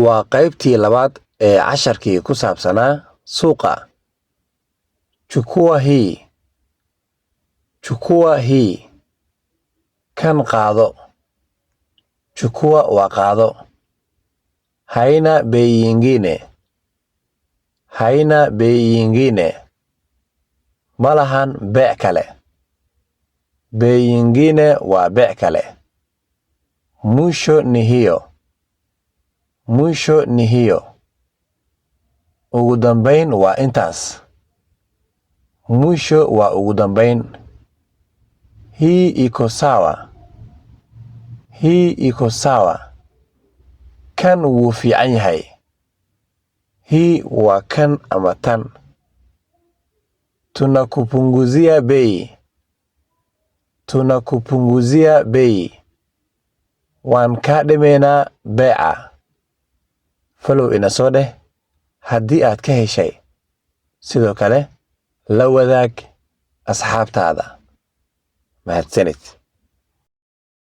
waa qaybtii labaad ee casharkii ku saabsanaa suuqa. Chukua hii. Kan qaado. Chukua waa qaado. Haina bei nyingine. Malahan bec kale. Bei nyingine waa bec kale. Mwisho ni hiyo. Ugu dambayn waa intaas. Mwisho waa ugu dambayn. Hii iko sawa. Kan wuu fiican yahay. Hii waa kan ama tan. Tunakupunguzia bei. Waan ka dhimaynaa beeca. Follow ina soo dheh haddii aad ka heshay. Sidoo kale la wadaag asxaabtaada. Mahadsanid.